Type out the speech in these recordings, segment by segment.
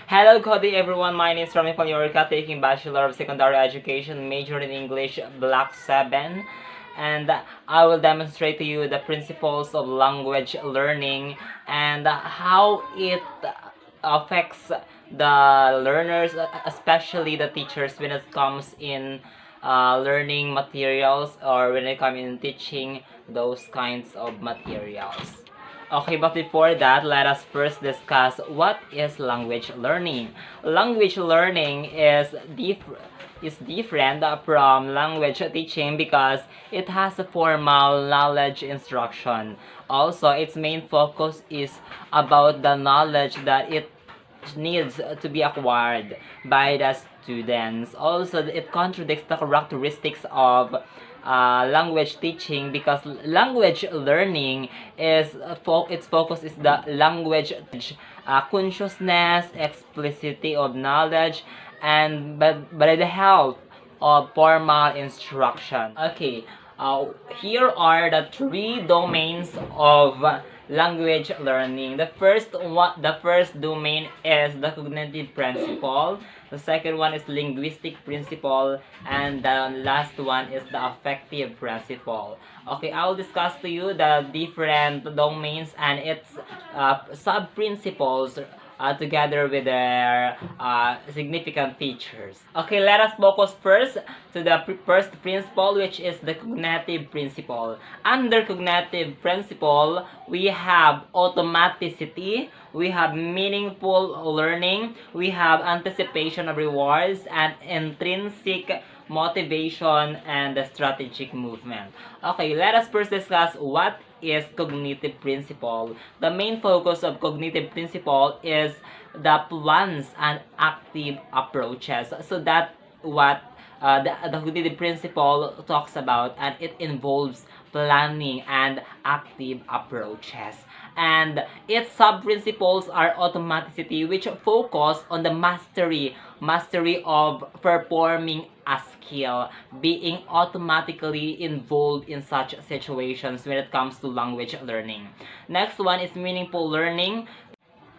Hello, good day everyone. My name is Rami Panyorica, taking Bachelor of Secondary Education, major in English, Block 7. And I will demonstrate to you the principles of language learning and how it affects the learners, especially the teachers, when it comes in learning materials or when it comes in teaching those kinds of materials. Okay, but before that, let us first discuss what is language learning. Language learning is different from language teaching because it has a formal knowledge instruction. Also, its main focus is about the knowledge that it needs to be acquired by the students. Also, it contradicts the characteristics of language teaching because language learning is its focus is the language consciousness, explicitity of knowledge, and but by the help of formal instruction. Okay, here are the three domains of language learning. The first domain is the cognitive principle. The second one is linguistic principle, and the last one is the affective principle. Okay, I will discuss to you the different domains and its sub principles together with their significant features. Okay, let us focus first to the first principle, which is the cognitive principle. Under cognitive principle, we have automaticity, we have meaningful learning, we have anticipation of rewards, and intrinsic motivation and the strategic movement. Okay, let us first discuss what is cognitive principle. The main focus of cognitive principle is the plans and active approaches. So that what the cognitive principle talks about, and it involves planning and active approaches. And its sub-principles are automaticity, which focus on the mastery of performing a skill, being automatically involved in such situations when it comes to language learning. Next one is meaningful learning.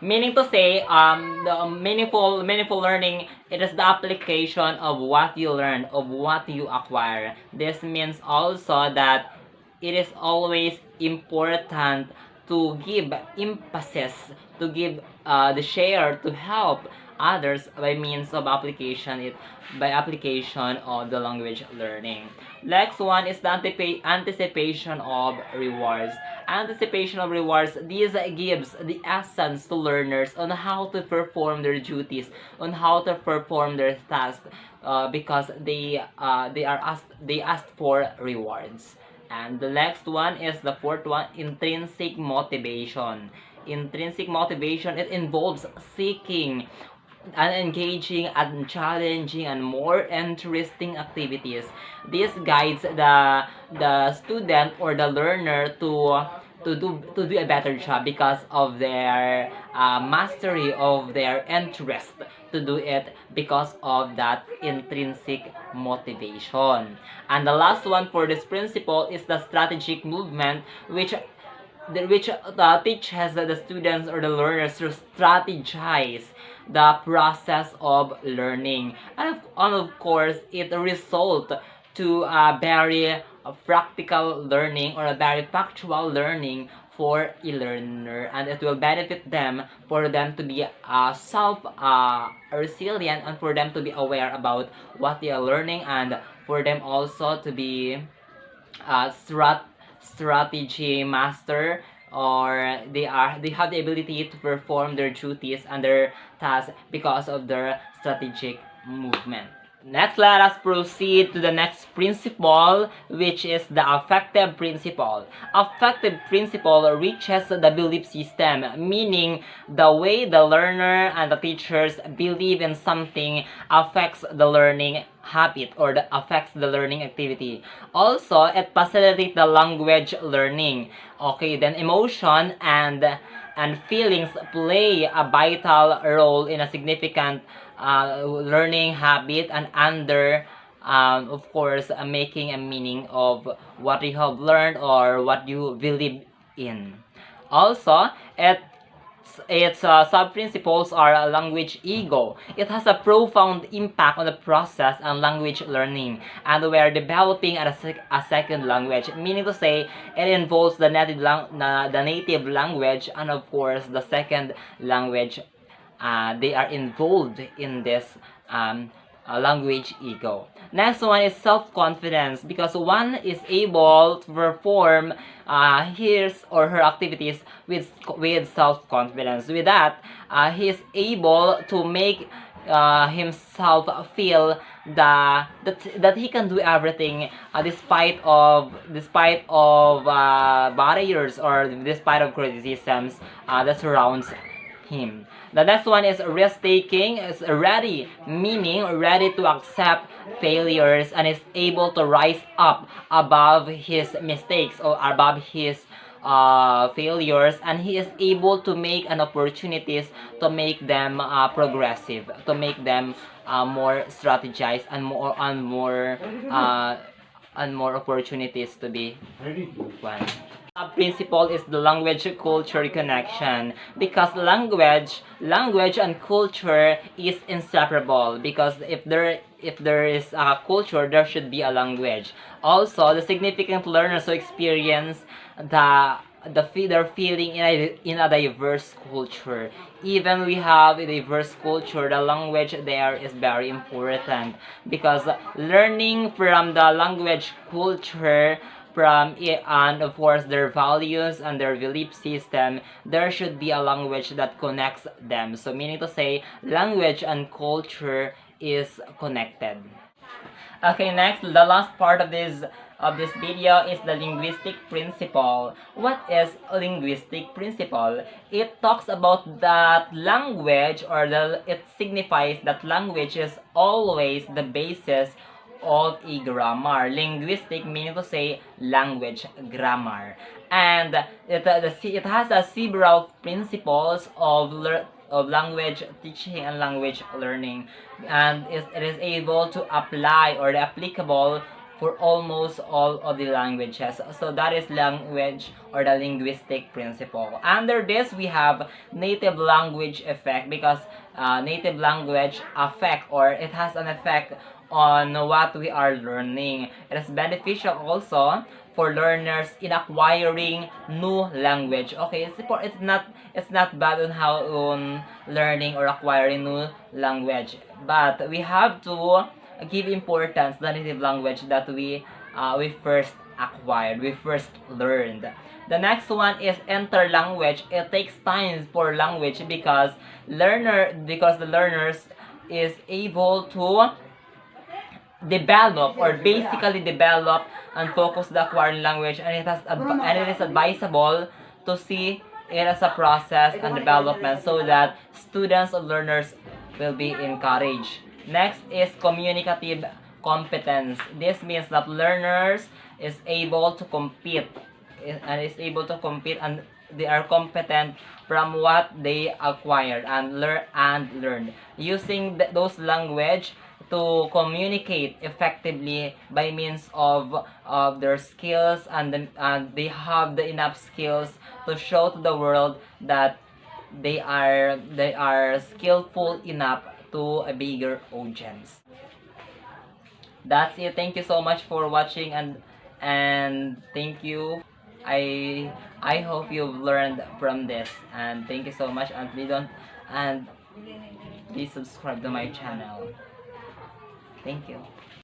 Meaning to say, the meaningful learning, it is the application of what you learn, of what you acquire. This means also that it is always important to give emphasis, to give the share, to help others by means of by application of the language learning. Next one is the anticipation of rewards. Anticipation of rewards, this gives the essence to learners on how to perform their duties, on how to perform their tasks, because they asked for rewards. And the next one is the fourth one, intrinsic motivation. Intrinsic motivation, it involves seeking and engaging and challenging and more interesting activities. This guides the student or the learner to do a better job because of their mastery of their interest to do it because of that intrinsic motivation. And the last one for this principle is the strategic movement, which teaches the students or the learners to strategize the process of learning, and of course it result to a very practical learning or a very factual learning for a learner, and it will benefit them for them to be self resilient, and for them to be aware about what they are learning, and for them also to be strategy master, or they have the ability to perform their duties and their tasks because of their strategic movement. Next, let us proceed to the next principle, which is the affective principle. Affective principle reaches the belief system, meaning the way the learner and the teachers believe in something affects the learning habit or affects the learning activity. Also, it facilitates the language learning. Okay, then emotion and feelings play a vital role in a significant learning habit, and under of course making a meaning of what you have learned or what you believe in. Also, it its sub-principles are language ego. It has a profound impact on the process and language learning, and we are developing a second language, meaning to say it involves the native language and of course the second language. They are involved in this language ego. Next one is self-confidence, because one is able to perform his or her activities with self-confidence. With that, he is able to make himself feel that he can do everything despite of barriers or despite of criticisms that surrounds him. The next one is risk taking, is ready, meaning ready to accept failures and is able to rise up above his mistakes or above his failures, and he is able to make an opportunities to make them progressive, to make them more strategized and more opportunities to be one. Principle is the language culture connection, because language and culture is inseparable, because if there is a culture, there should be a language. Also, the significant learners who experience their feeling in a diverse culture. Even we have a diverse culture, the language there is very important, because learning from the language culture from it, and of course their values and their belief system, there should be a language that connects them. So meaning to say, language and culture is connected. Okay, next, the last part of this video is the linguistic principle. What is linguistic principle? It talks about that language, or it signifies that language is always the basis of a grammar. Linguistic meaning to say language grammar, and it has several principles of language teaching and language learning, and it is able to apply or applicable for almost all of the languages. So that is language or the linguistic principle. Under this, we have native language effect, because native language affect, or it has an effect on what we are learning. It is beneficial also for learners in acquiring new language. Okay, it's not bad on how on learning or acquiring new language, but we have to give importance to the native language that we first acquired, we first learned. The next one is enter language. It takes time for language, because the learners is able to develop, or basically develop and focus the acquiring language, and it is advisable to see it as a process and development, so that students or learners will be encouraged. Next is communicative competence. This means that learners is able to compete and they are competent from what they acquired and learned, using those language to communicate effectively by means of their skills, and they have the enough skills to show to the world that they are skillful enough to a bigger audience. That's it. Thank you so much for watching, and thank you. I hope you've learned from this, and thank you so much, and please subscribe to my channel. Thank you.